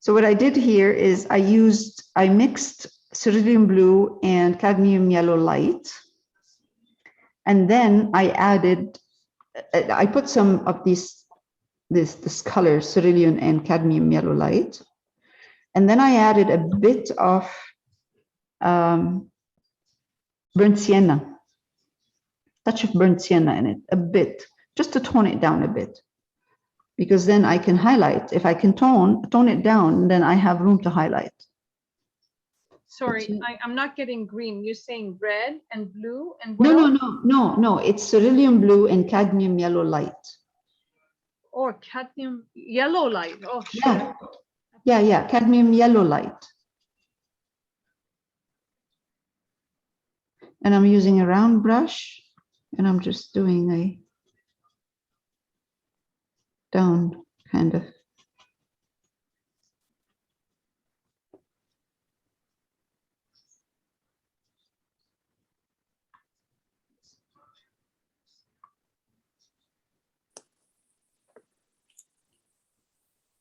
So what I did here is I mixed cerulean blue and cadmium yellow light. And then I put some of this color, cerulean and cadmium yellow light. And then I added a bit of burnt sienna, touch of burnt sienna in it, a bit, just to tone it down a bit. Because then I can highlight. If I can tone it down, then I have room to highlight. Sorry, I'm not getting green. You're saying red and blue and what else? No. It's cerulean blue and cadmium yellow light. Or cadmium yellow light. Oh, sure. Yeah, cadmium yellow light. And I'm using a round brush, and I'm just doing a down kind of.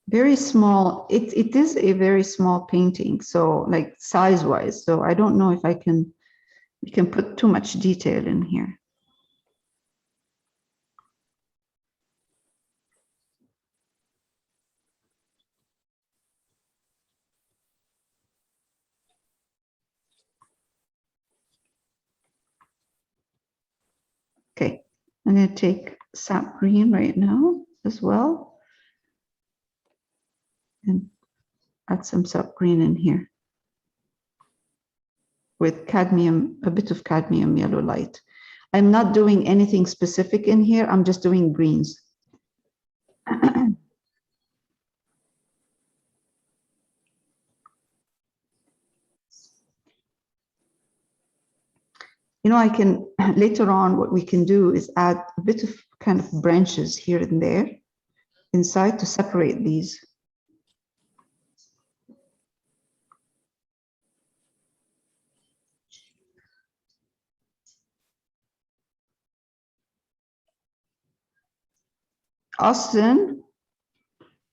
Very small. It is a very small painting, so like size-wise. So I don't know if we can put too much detail in here. Okay, I'm going to take sap green right now as well. And add some sap green in here with cadmium, a bit of cadmium yellow light. I'm not doing anything specific in here. I'm just doing greens. You know, I can, later on, what we can do is add a bit of kind of branches here and there inside to separate these. Austin,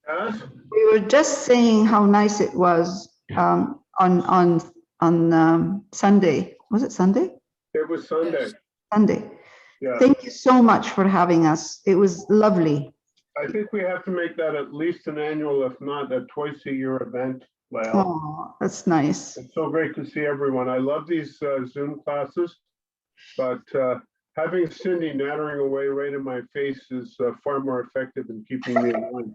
Yes. we were just saying how nice it was on Sunday. Was it Sunday? It was Sunday. Sunday. Yeah. Thank you so much for having us. It was lovely. I think we have to make that at least an annual, if not a twice-a-year event, Lael. Oh, that's nice. It's so great to see everyone. I love these Zoom classes, but having Cindy nattering away right in my face is far more effective in keeping me in line.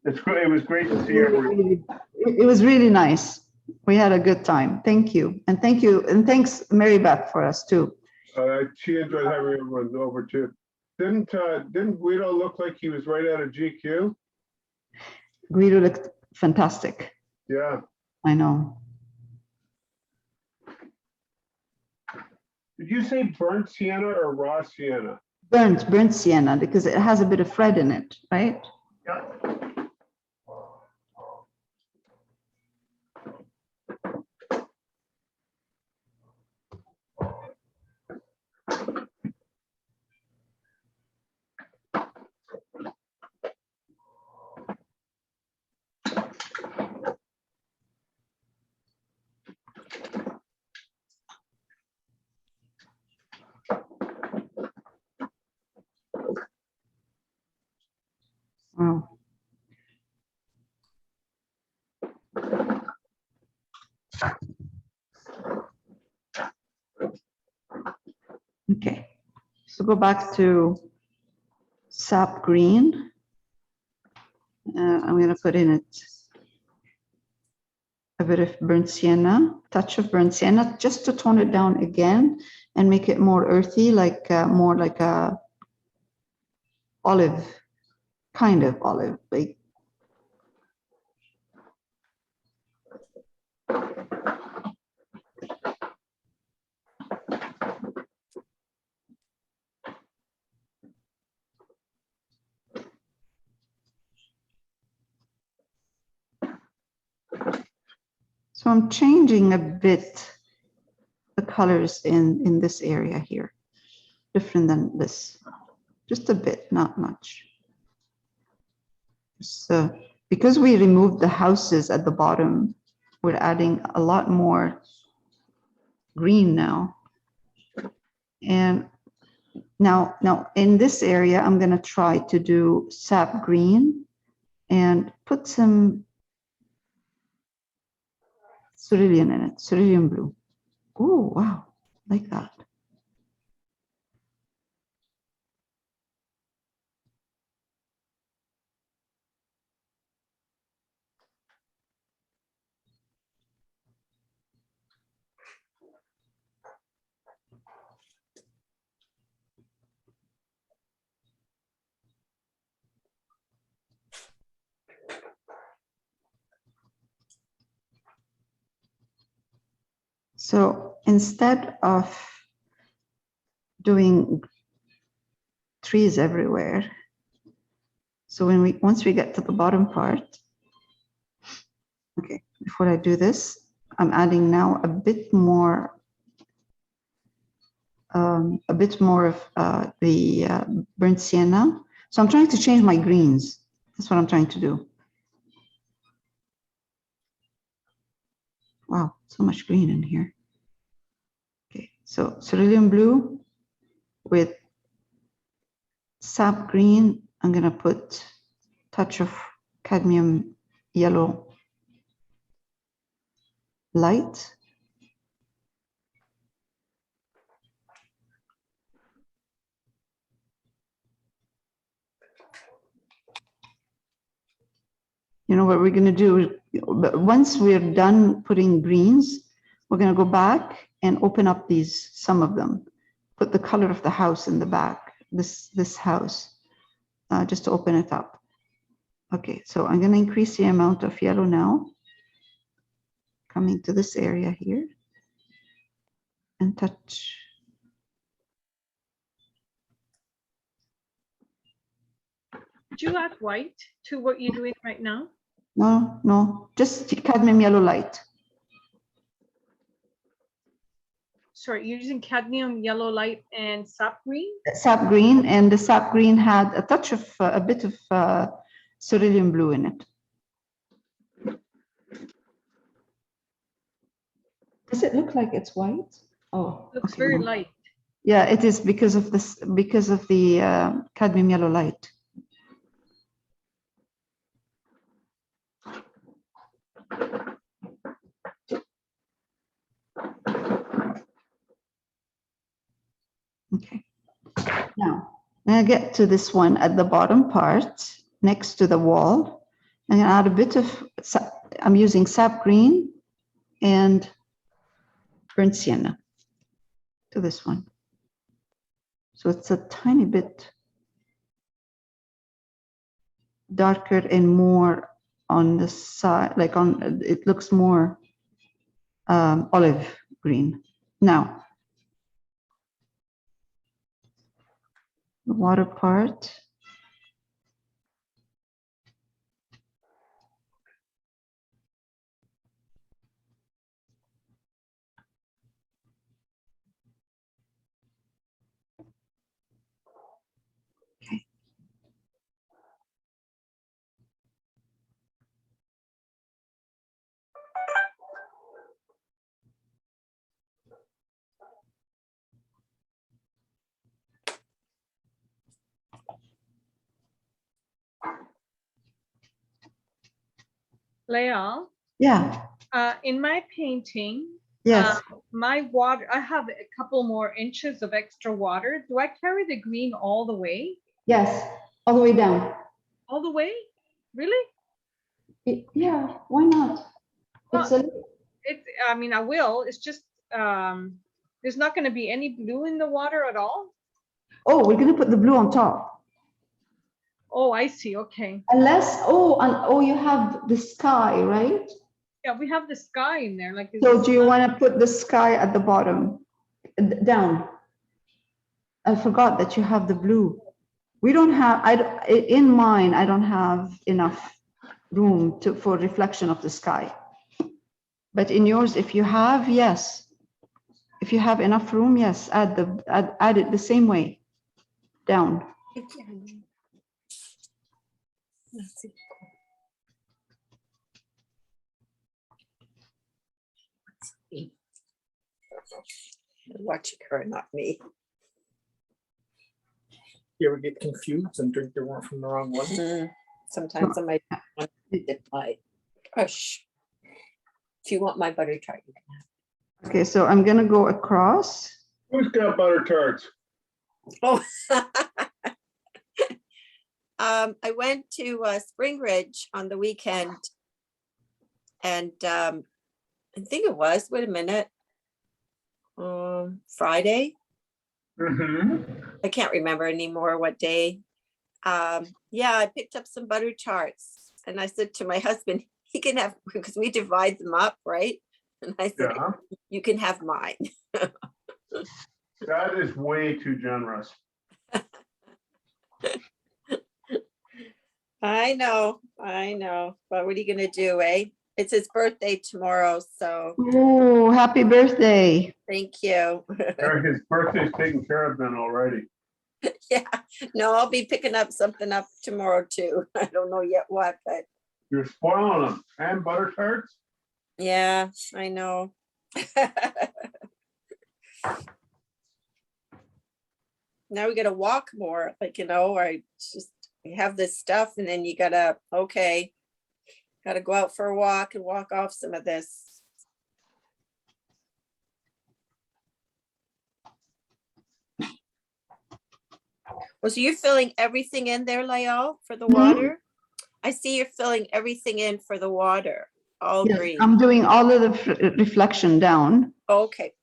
It was great to see everyone. It was really nice. We had a good time. Thank you. And thanks Mary Beth for us too. She enjoyed having everyone over too. Didn't Guido look like he was right out of GQ? Guido looked fantastic. Yeah. I know. Did you say burnt sienna or raw sienna? Burnt sienna, because it has a bit of red in it, right? Yeah. Wow. Okay, so go back to sap green. I'm going to put in it a bit of burnt sienna, touch of burnt sienna, just to tone it down again and make it more earthy, like more like a olive, kind of olive, like. So I'm changing a bit the colors in this area here, different than this, just a bit, not much. So because we removed the houses at the bottom, we're adding a lot more green now. And now in this area, I'm going to try to do sap green and put some cerulean in it, cerulean blue. Oh, wow, like that. So instead of doing trees everywhere, so once we get to the bottom part, okay, before I do this, I'm adding now a bit more of the burnt sienna. So I'm trying to change my greens. That's what I'm trying to do. Wow, so much green in here. Okay, so cerulean blue with sap green. I'm gonna put touch of cadmium yellow light. You know what we're going to do? Once we're done putting greens, we're going to go back and open up some of them. Put the color of the house in the back, this house, just to open it up. Okay, so I'm going to increase the amount of yellow now, coming to this area here, and touch. Did you add white to what you're doing right now? No, just cadmium yellow light. Sorry, you're using cadmium yellow light and sap green? Sap green, and the sap green had a touch of a bit of cerulean blue in it. Does it look like it's white? Oh, Looks okay, very no. light. Yeah, it is because of this, because of the cadmium yellow light. Okay. Now, I'm gonna get to this one at the bottom part, next to the wall. I'm gonna add a bit of, I'm using sap green and burnt sienna to this one. So it's a tiny bit darker and more on the side, like on, it looks more olive green. Now, the water part. Okay. Lael, Yeah, in my painting, yes. my water, I have a couple more inches of extra water. Do I carry the green all the way? Yes, all the way down. All the way? Really? Yeah, why not? It's a, I mean, I will. It's just, there's not going to be any blue in the water at all. oh, we're gonna put the blue on top. Oh, I see. Okay. Unless, you have the sky, right? Yeah, we have the sky in there. Like, So do you want to put the sky at the bottom, down? I forgot that you have the blue. We don't have, in mine, I don't have enough room for reflection of the sky. But in yours, if you have, yes. If you have enough room, yes, add it the same way, down. Let's see. Watching her, not me. You ever get confused and drink the wrong from the wrong one? Sometimes I might dip my brush. If you want my butter tart, you can have. Okay, so I'm gonna go across. Who's got butter tarts? Oh. I went to Spring Ridge on the weekend, and I think it was, wait a minute, Friday. I can't remember anymore what day. Yeah, I picked up some butter tarts, and I said to my husband, he can have, because we divide them up, right? And I said, Yeah, you can have mine. that is way too generous. I know. But what are you gonna do, eh? It's his birthday tomorrow, so Oh, happy birthday. thank you. His birthday's taken care of then already. Yeah, no, I'll be picking up something up tomorrow too. I don't know yet what, but You're spoiling them. And butter tarts? yeah, I know. Now we gotta walk more, like, or I just we have this stuff and then you gotta, okay, gotta go out for a walk and walk off some of this. Was you filling everything in there, Lael, for the Mhm. water? I see you're filling everything in for the water, all Yes, green. I'm doing all of the reflection down Okay,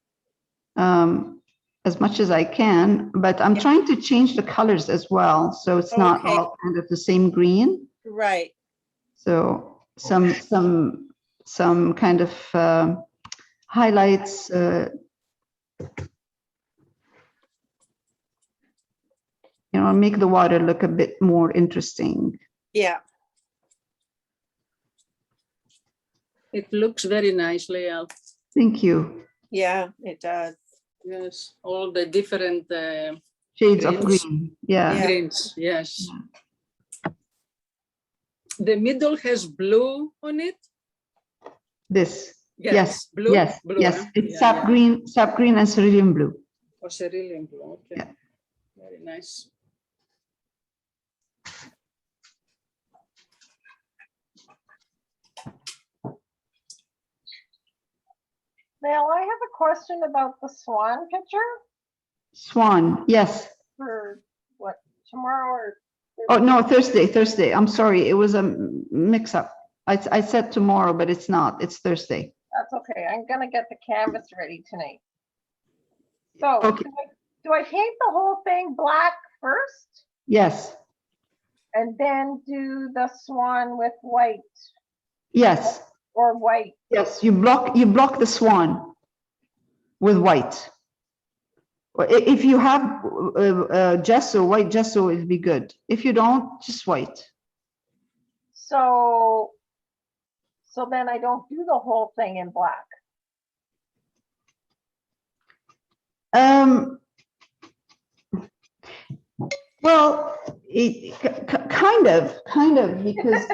as much as I can, but I'm Yeah. trying to change the colors as well. So it's not Okay. all kind of the same green. right. So some kind of highlights. Make the water look a bit more interesting. Yeah, It looks very nice layout. Thank you. yeah, it does. Yes, all the different Shades of Greens. green. Yeah. Yeah. greens. Yes. The middle has blue on it. This. Yes. Yes. Blue. Yes. Blue, Yes. huh? It's Yeah, sap yeah. green, and cerulean blue. Or cerulean blue. Okay. Yeah. Very nice. Now, I have a question about the swan picture Swan. Yes. for what, tomorrow or? Oh, no, Thursday. I'm sorry. It was a mix up. I said tomorrow, but it's not. It's Thursday. That's okay. I'm gonna get the canvas ready tonight. So Okay. do I paint the whole thing black first Yes. and then do the swan with white Yes. or white? Yes. You block the swan with white. If you have gesso, white gesso, it'd be good. If you don't, just white. So then I don't do the whole thing in black. Well, kind of, because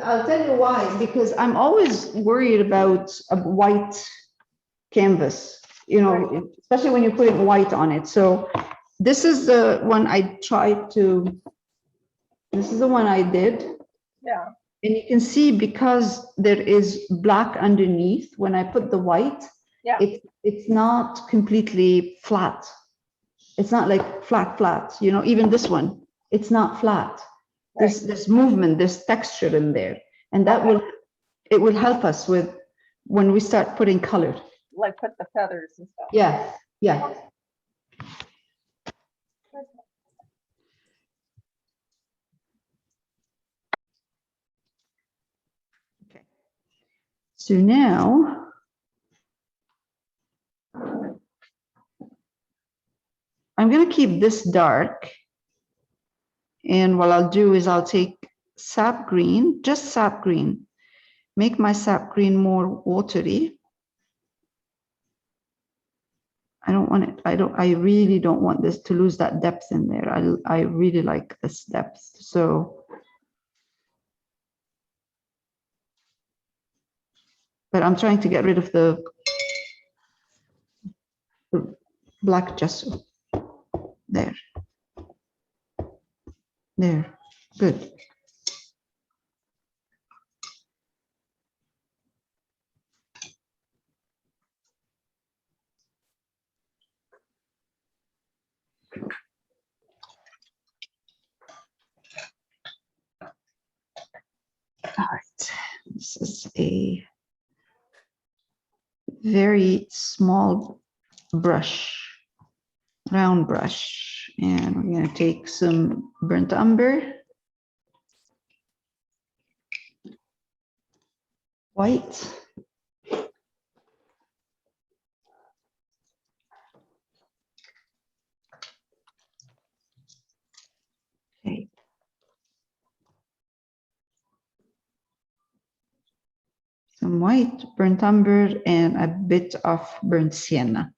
I'll tell you why, because I'm always worried about a white canvas, especially when you're putting white on it. So this is the one this is the one I did. Yeah. And you can see because there is black underneath, when I put the white, Yeah. it's not completely flat. It's not like flat, even this one, it's not flat. There's movement, there's texture in there. And that it will help us with when we start putting color. Like put the feathers and stuff. Yeah, yeah. Okay. So now I'm going to keep this dark. And what I'll do is I'll take sap green, just sap green, make my sap green more watery. I really don't want this to lose that depth in there. I really like this depth. So but I'm trying to get rid of the black gesso. There. There. Good. All right. This is a very small brush, round brush, and we're going to take some burnt umber, white, okay, some white, burnt umber, and a bit of burnt sienna.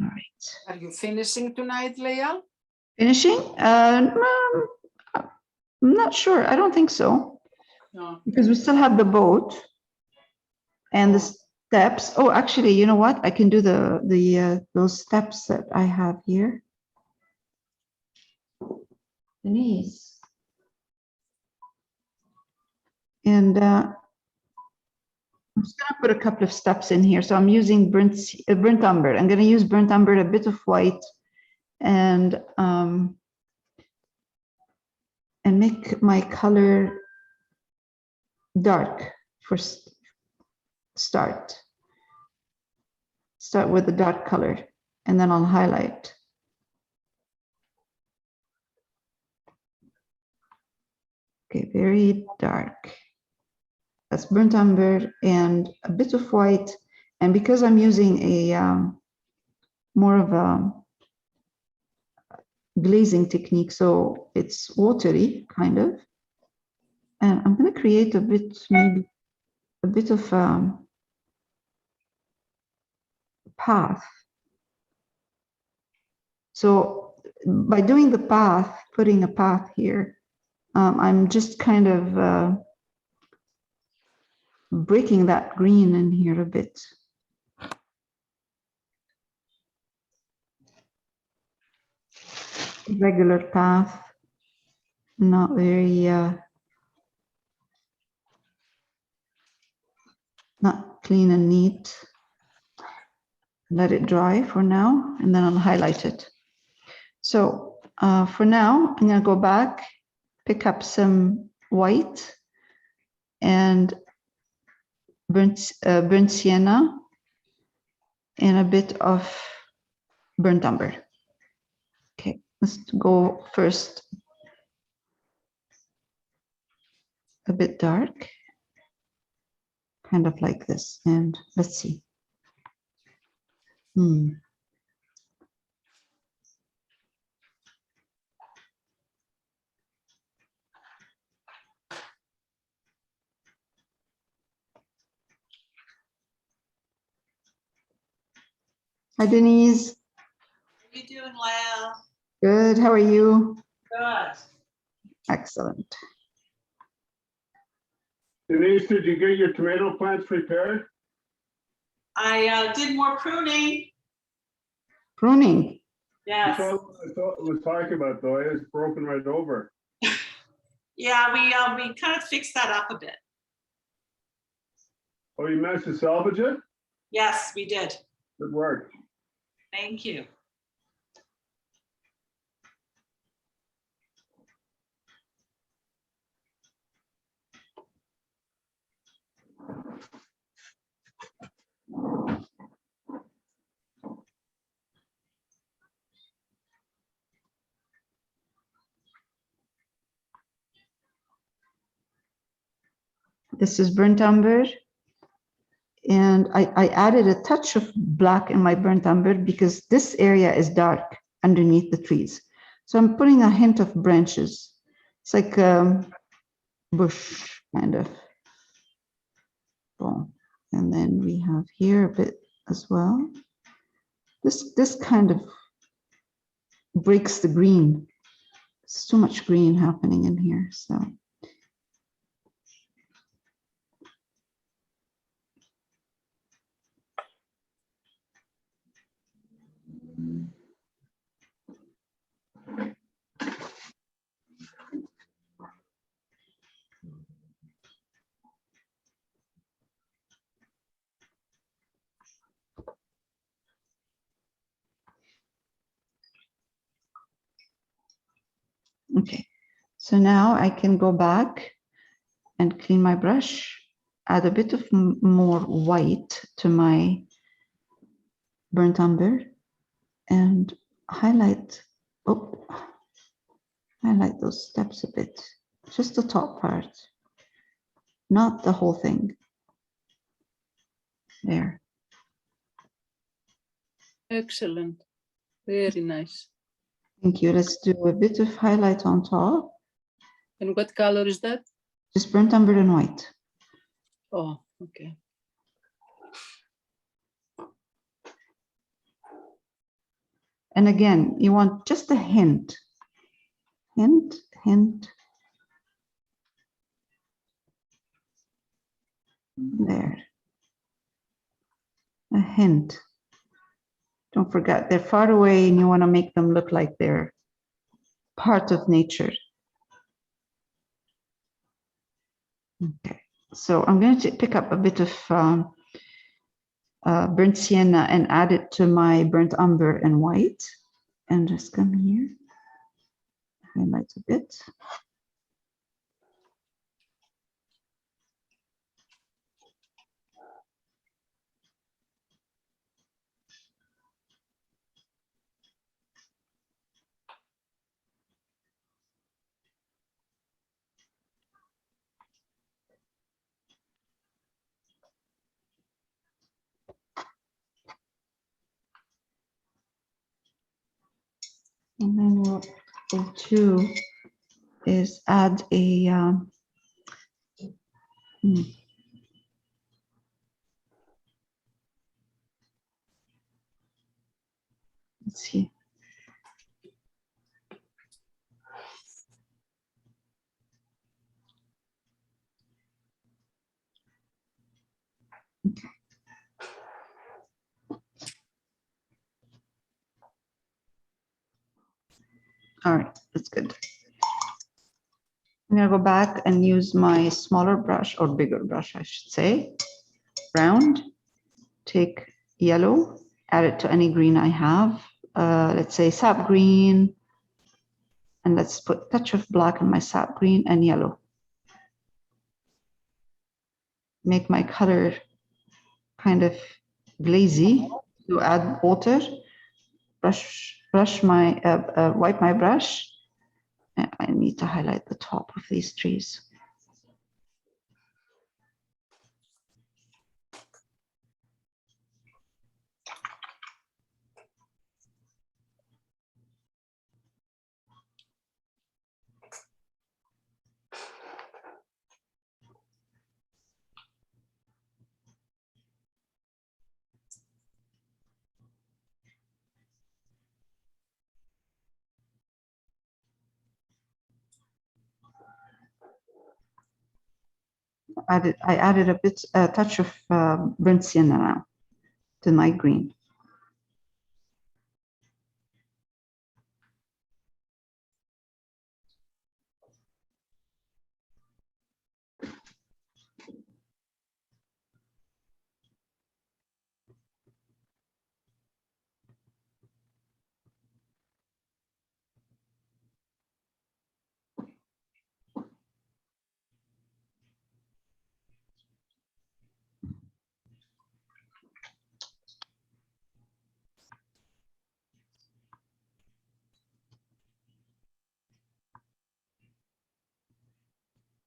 All right. Are you finishing tonight, Leah? Finishing? I'm not sure. I don't think so, No. because we still have the boat and the steps. Oh, actually, you know what? I can do those steps that I have here. Denise. And I'm just gonna put a couple of steps in here. So I'm using burnt umber. I'm gonna use burnt umber, a bit of white, and make my color dark for start. Start with the dark color, and then I'll highlight. Okay, very dark. That's burnt umber and a bit of white. And because I'm using a more of a glazing technique, so it's watery kind of. And I'm going to create a bit, maybe a bit of path. So by doing the path, putting a path here, I'm just kind of breaking that green in here a bit. Regular path, not very, not clean and neat. Let it dry for now, and then I'll highlight it. So for now, I'm going to go back, pick up some white and burnt sienna and a bit of burnt umber. Okay, let's go first a bit dark, kind of like this, and let's see. Hi, Denise. How you doing, Leah? Good. How are you? Good. Excellent. Denise, did you get your tomato plants repaired? I did more pruning. Pruning. Yes. That's all I thought it was talking about, though. It's broken right over. Yeah, we kind of fixed that up a bit. Oh, you managed to salvage it? Yes, we did. Good work. Thank you. This is burnt umber. And I added a touch of black in my burnt umber because this area is dark underneath the trees. So I'm putting a hint of branches. It's like bush kind of. Boom. And then we have here a bit as well. This kind of breaks the green. There's too much green happening in here. So Okay, so now I can go back and clean my brush, add a bit of more white to my burnt umber and highlight, oh, highlight those steps a bit, just the top part, not the whole thing. There. Excellent. Very nice. Thank you. Let's do a bit of highlight on top. And what color is that? Just burnt umber and white. Oh, okay. And again, you want just a hint. Hint, hint. There. A hint. Don't forget, they're far away and you want to make them look like they're part of nature. Okay, so I'm going to pick up a bit of burnt sienna and add it to my burnt umber and white. And just come here, highlight a bit. And then what we'll do is add a let's see. Okay. All right, that's good. I'm gonna go back and use my smaller brush or bigger brush, I should say. Round, take yellow, add it to any green I have. Let's say sap green, and let's put a touch of black in my sap green and yellow. Make my color kind of glazy. To add water, wipe my brush. And I need to highlight the top of these trees. I added a touch of burnt sienna now to my green.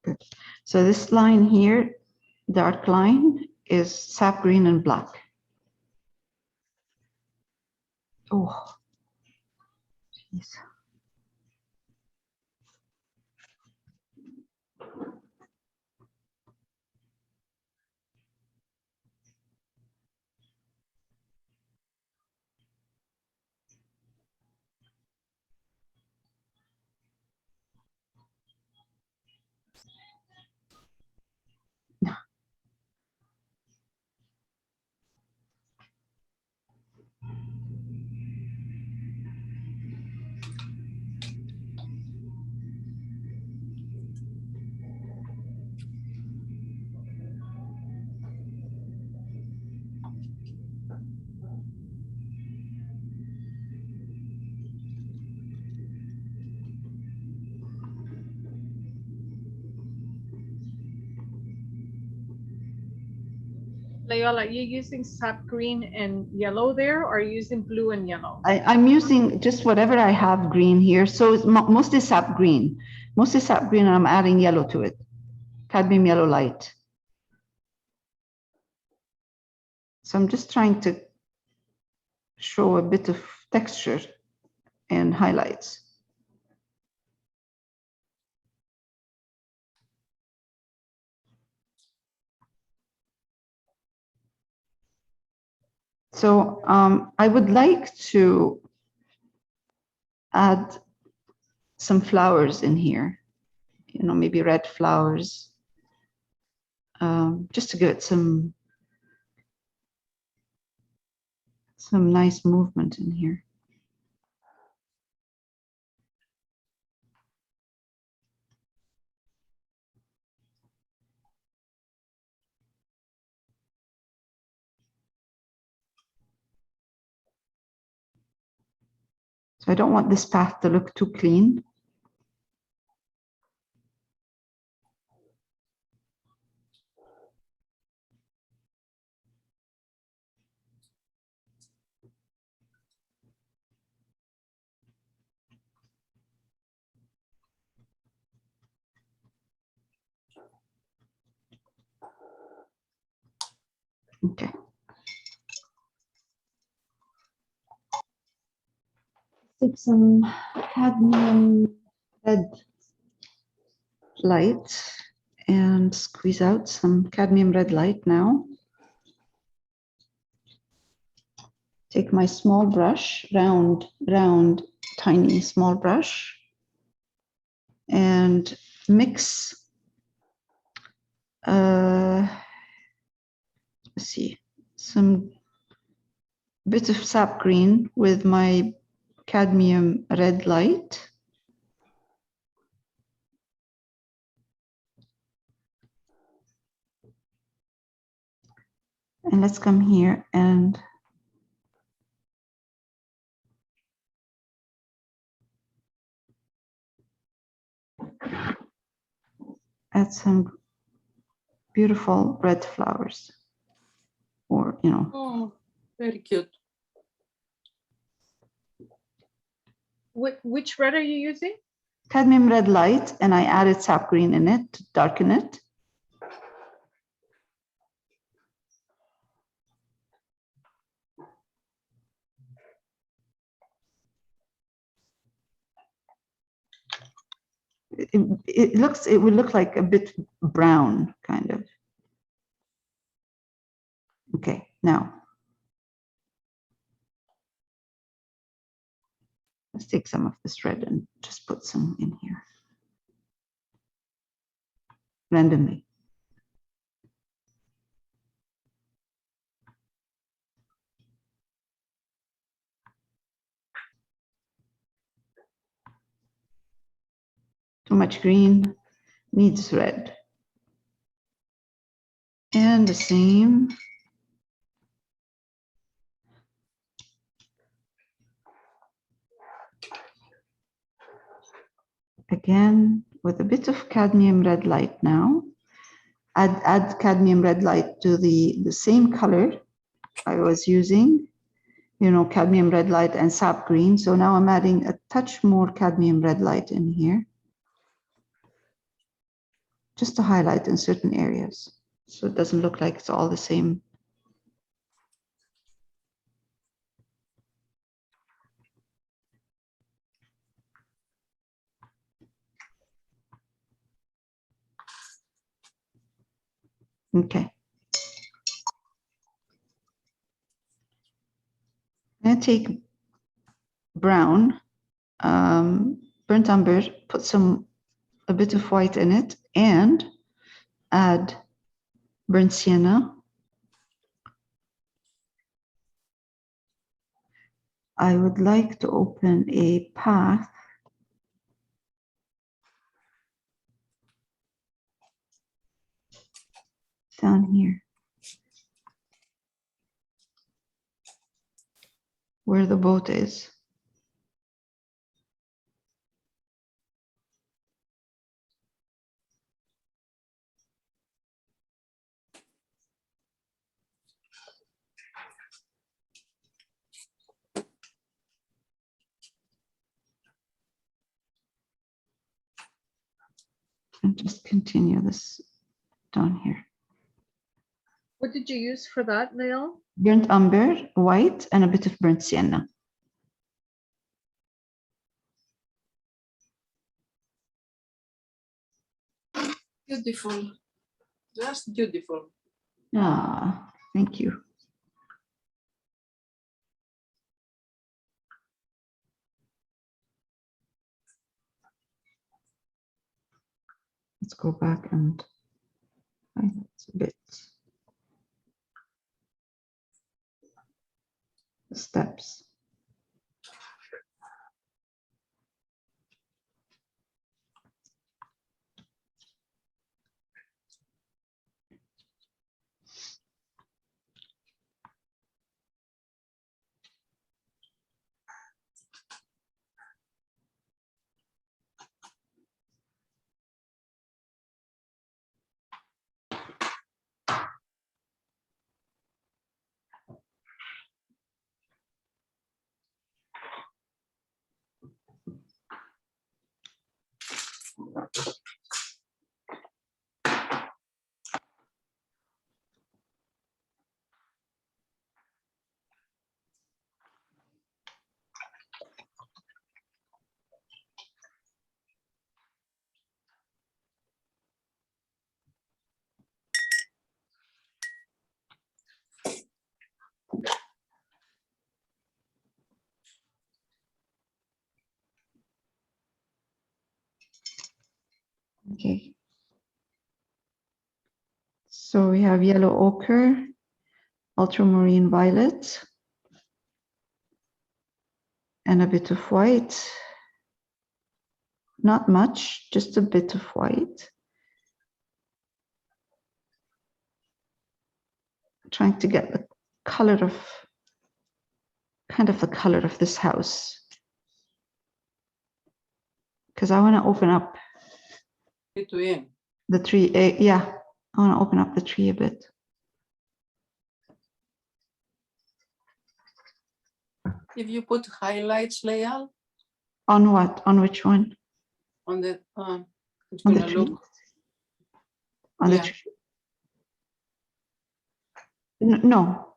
Good. So this line here, dark line, is sap green and black. Oh, jeez. Leola, you're using sap green and yellow there, or are you using blue and yellow? I'm using just whatever I have green here. So it's mostly sap green. Mostly sap green, and I'm adding yellow to it. Cadmium yellow light. So I'm just trying to show a bit of texture and highlights. So I would like to add some flowers in here, you know, maybe red flowers, just to give it some nice movement in here. So I don't want this path to look too clean. Okay. Take some cadmium red light and squeeze out some cadmium red light now. Take my small brush, round, tiny small brush, and mix, let's see, some bit of sap green with my cadmium red light. And let's come here and add some beautiful red flowers, or, you know. Oh, very cute. Which red are you using? Cadmium red light, and I added sap green in it to darken it. It would look like a bit brown, kind of. Okay, now let's take some of this red and just put some in here randomly. Too much green needs red. And the same. Again, with a bit of cadmium red light now. Add cadmium red light to the same color I was using, you know, cadmium red light and sap green. So now I'm adding a touch more cadmium red light in here, just to highlight in certain areas, so it doesn't look like it's all the same. Okay. I take brown, burnt umber, put a bit of white in it, and add burnt sienna. I would like to open a path down here where the boat is. and just continue this down here. What did you use for that, Lael? Burnt umber, white, and a bit of burnt sienna. Beautiful. Just beautiful. Ah, thank you. Let's go back and highlight a bit. The steps. Okay. So we have yellow ochre, ultramarine violet, and a bit of white. Not much, just a bit of white. Trying to get the color of, kind of the color of this house. Because I want to open up Between. the tree. Yeah, I want to open up the tree a bit. If you put highlights, Lael, On what? On which one? on the it's On the gonna tree? look. On the Yeah. tree? No.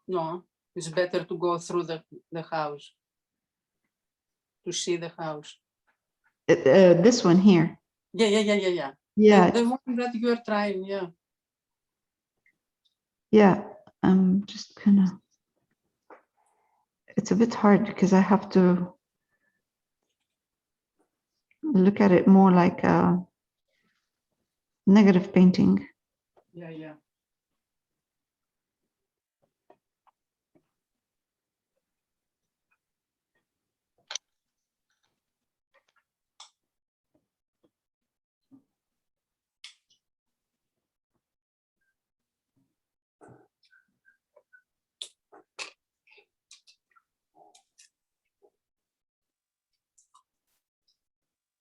No, it's better to go through the house to see the house. This one here. Yeah. Yeah, The one that you are trying, yeah. yeah. I'm just gonna. It's a bit hard because I have to look at it more like a negative painting. Yeah.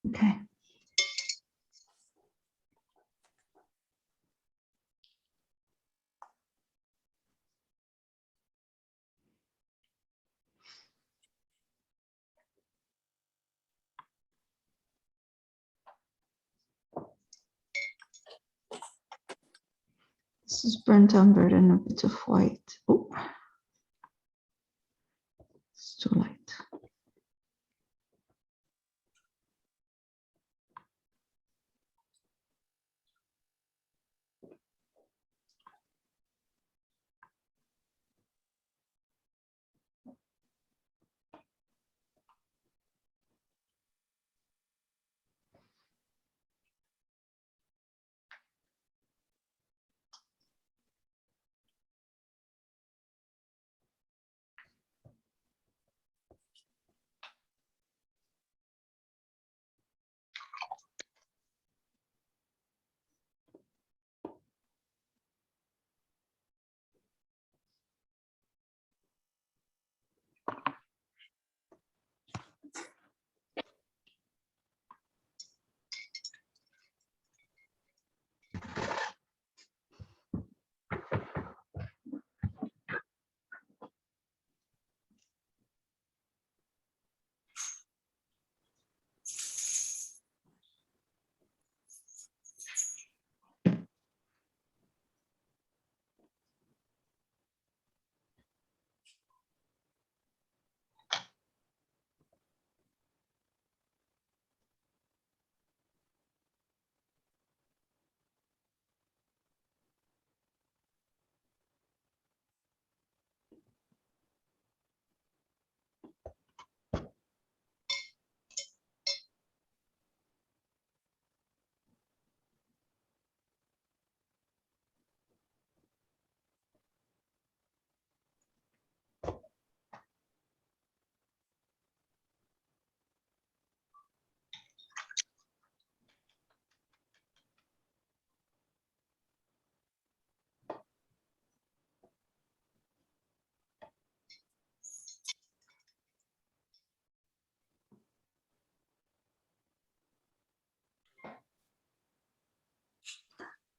Okay. This is burnt umber and a bit of white. Oh, it's too light.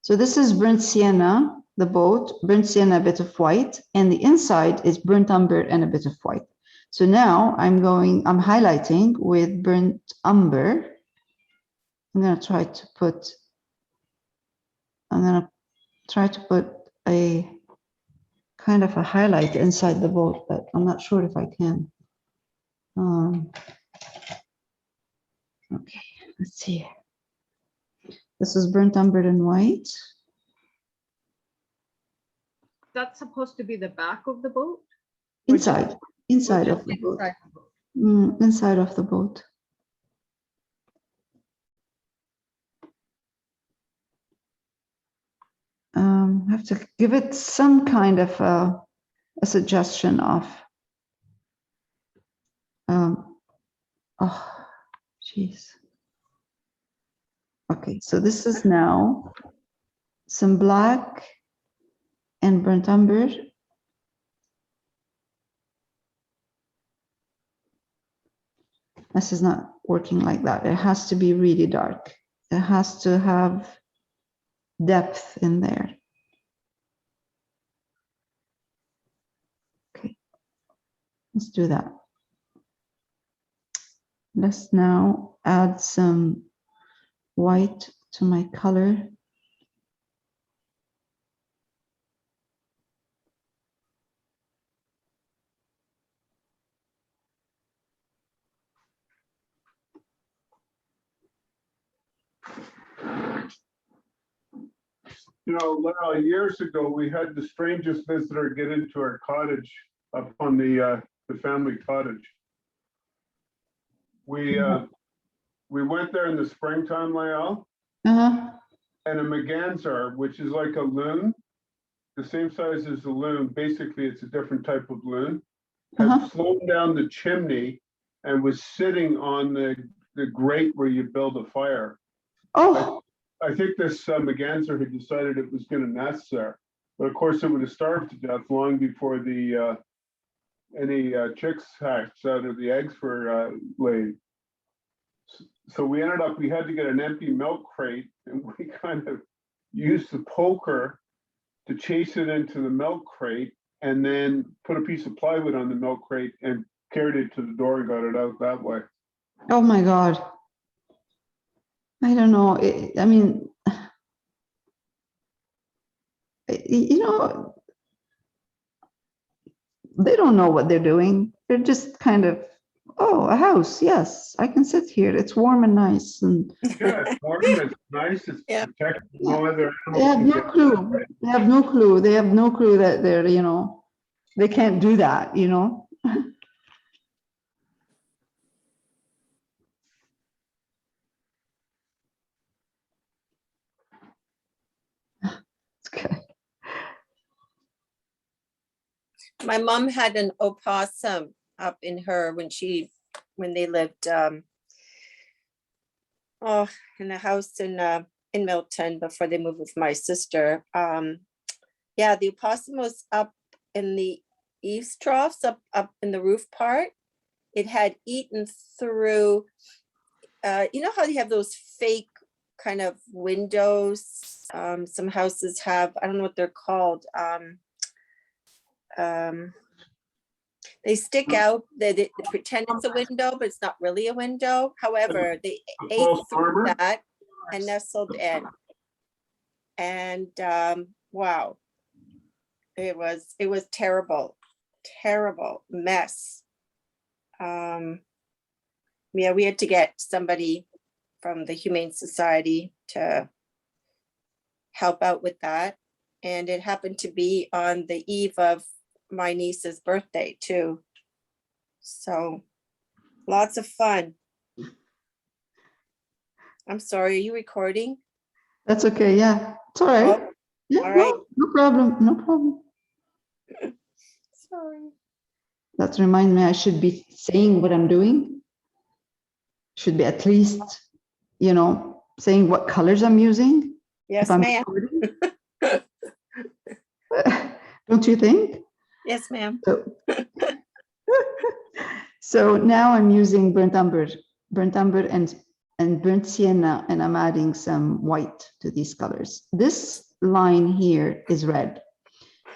So this is burnt sienna, the boat, burnt sienna, a bit of white, and the inside is burnt umber and a bit of white. So now I'm highlighting with burnt umber. I'm gonna try to put a kind of a highlight inside the boat, but I'm not sure if I can. Okay, let's see. This is burnt umber and white. That's supposed to be the back of the boat? Inside Or of the just boat. inside the boat? Inside of the boat. I have to give it some kind of a suggestion of, oh, jeez. Okay, so this is now some black and burnt umber. This is not working like that. It has to be really dark. It has to have depth in there. Okay, let's do that. Let's now add some white to my color. You know, Lara, years ago, we had the strangest visitor get into our cottage up on the family cottage. We went there in the springtime, Lael, Uh-huh. and a merganser, which is like a loon, the same size as the loon. Basically, it's a different type of loon. Had flown down the chimney and was sitting on the grate where you build a fire. Oh, I think this merganser had decided it was going to nest there, but of course it would have starved to death long before the any chicks hatched out of the eggs were laid. So we had to get an empty milk crate, and we kind of used the poker to chase it into the milk crate, and then put a piece of plywood on the milk crate and carried it to the door and got it out that way. oh my God. I don't know. I mean, you know, they don't know what they're doing. They're just kind of, oh, a house. Yes, I can sit here. It's warm and nice. And Yeah, it's warm, it's nice, it's Yeah. protected. No other they have animals no can get clue. there, right? They have no clue. They have no clue that they're, you know, they can't do that, you know. It's good. My mom had an opossum up in her when they lived in a house in Milton before they moved with my sister. Yeah, the opossum was up in the eaves troughs, up in the roof part. It had eaten through, you know how you have those fake kind of windows? Some houses have, I don't know what they're called. They stick out, they pretend it's a window, but it's not really a window. However, they A ate false through harbor? that and nestled in. And wow, it was terrible mess. Yeah, we had to get somebody from the Humane Society to help out with that. And it happened to be on the eve of my niece's birthday too. So lots of fun. I'm sorry, are you recording? That's okay. Yeah, it's all right. Oh, Yeah, all right. no problem. No problem. Sorry. That reminds me, I should be saying what I'm doing. Should be at least, you know, saying what colors I'm using. Yes, I'm ma'am. recording. Don't you think? Yes, ma'am. So now I'm using burnt umber and burnt sienna, and I'm adding some white to these colors. This line here is red.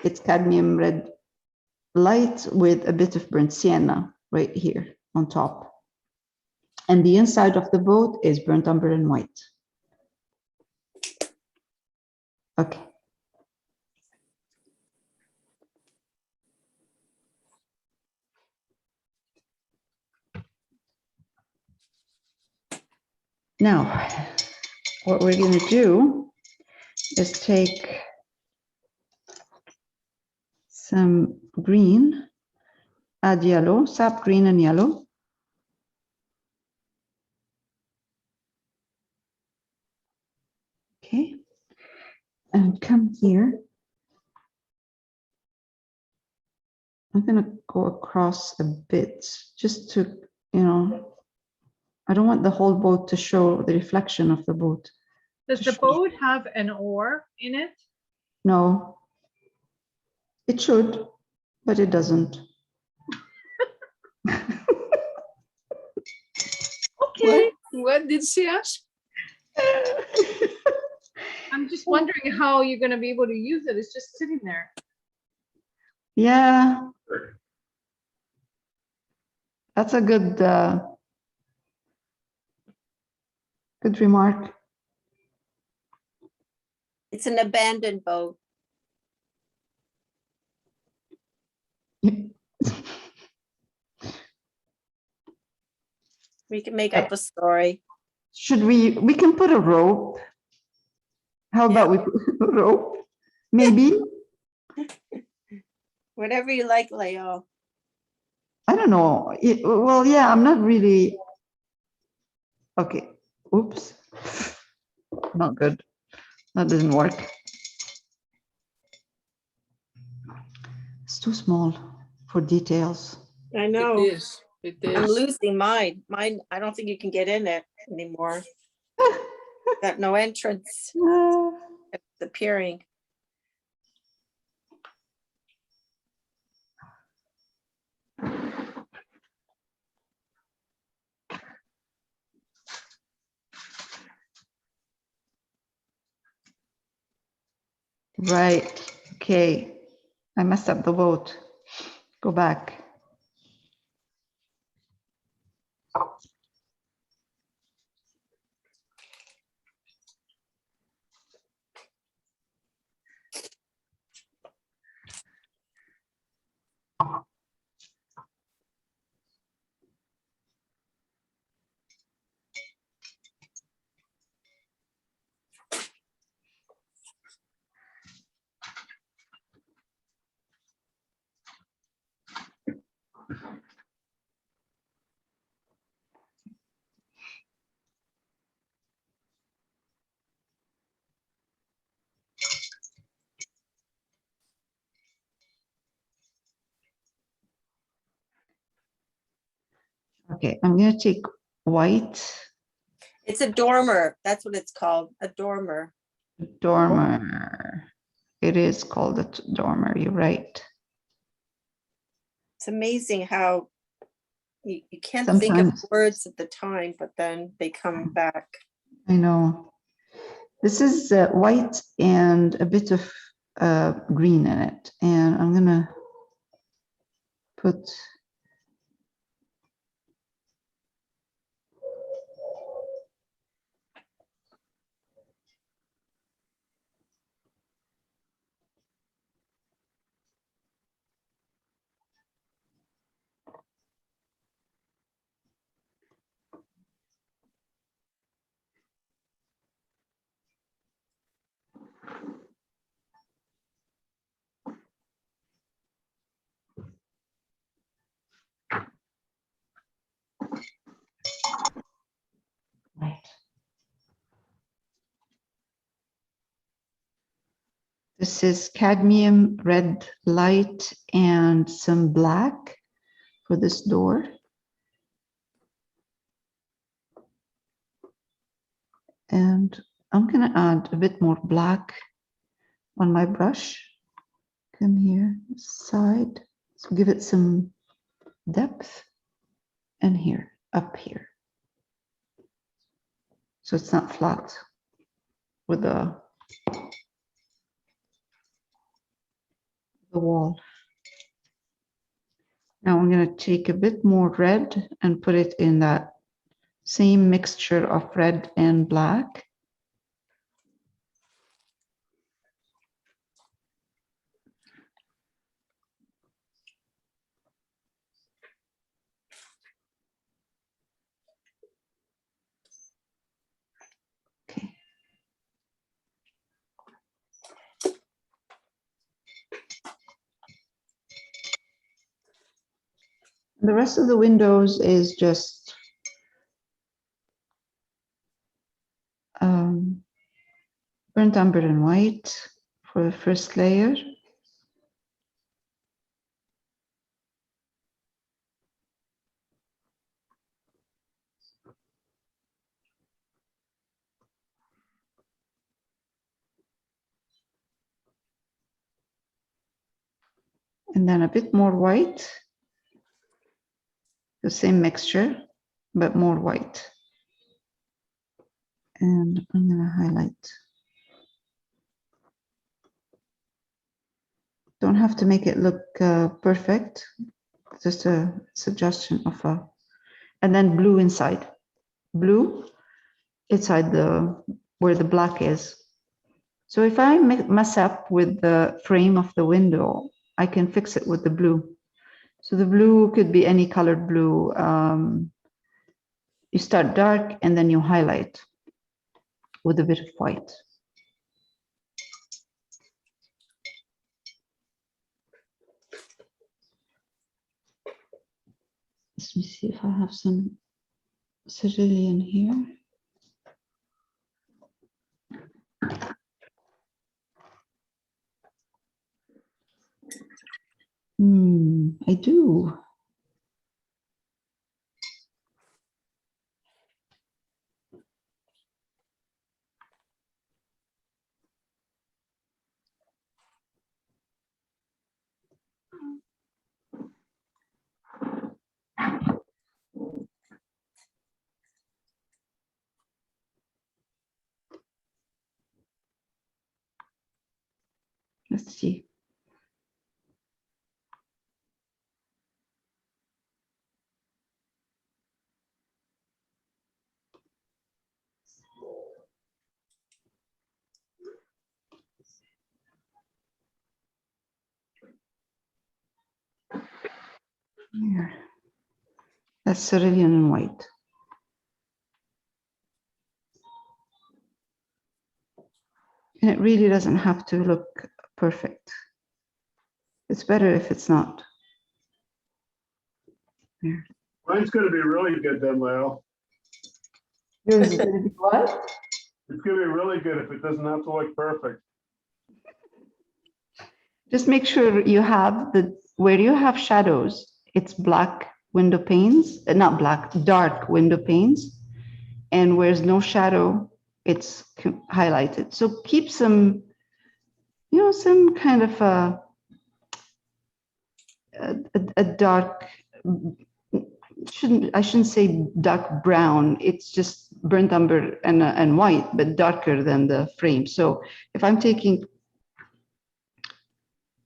It's cadmium red light with a bit of burnt sienna right here on top. And the inside of the boat is burnt umber and white. Okay. Now, what we're going to do is take some green, add yellow, sap green and yellow. Okay, and come here. I'm going to go across a bit just to, you know, I don't want the whole boat to show the reflection of the boat. Does the boat have an oar in it? No, it should, but it doesn't. Okay. What did she ask? I'm just wondering how you're gonna be able to use it. It's just sitting there. Yeah. That's a good good remark. It's an abandoned boat. We can make up a story. Should we can put a rope. How about we put a rope? Maybe. Whatever you like, Leo. I don't know. Well, yeah, I'm not really. Okay. Oops. Not good. That didn't work. It's too small for details. I know. It is. It I'm is. losing mine. Mine, I don't think you can get in it anymore. Got no entrance. It's appearing. Right. Okay. I messed up the boat. Go back. Okay, I'm going to take white It's a dormer. That's what it's called. A dormer. dormer. It is called a dormer. You're right. It's amazing how you can't think of Sometimes. words at the time, but then they come back. I know. This is white and a bit of green in it. And I'm going to put right. This is cadmium red light and some black for this door. And I'm going to add a bit more black on my brush. Come here, side. So give it some depth. And here, up here. So it's not flat with the wall. Now I'm going to take a bit more red and put it in that same mixture of red and black. Okay. The rest of the windows is just burnt umber and white for the first layer. And then a bit more white, the same mixture, but more white. And I'm going to highlight. Don't have to make it look perfect, just a suggestion of a, and then blue inside. Blue inside where the black is. So if I mess up with the frame of the window, I can fix it with the blue. So the blue could be any colored blue. You start dark and then you highlight with a bit of white. Let me see if I have some cerulean here. I do. Let's see. Here. That's cerulean and white. And it really doesn't have to look perfect. It's better if it's not. There. Mine's gonna be really good then, Lyle. Yours is gonna be what? It's gonna be really good if it doesn't have to look perfect. Just make sure you have where you have shadows, it's black window panes, not black, dark window panes. And where's no shadow, it's highlighted. So keep some, some kind of a dark, I shouldn't say dark brown. It's just burnt umber and white, but darker than the frame. So if I'm taking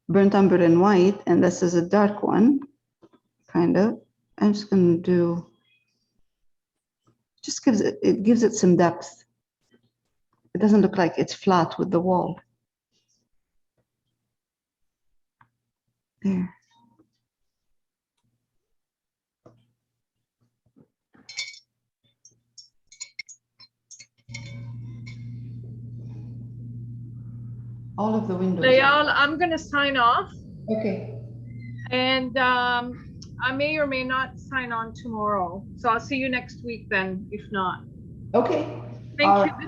burnt umber and white, and this is a dark one, kind of, I'm just going to do, just gives it some depth. It doesn't look like it's flat with the wall. There. All of the windows. Layal, I'm gonna sign off, Okay. and I may or may not sign on tomorrow. So I'll see you next week then, if not. Okay. Thank All you. right.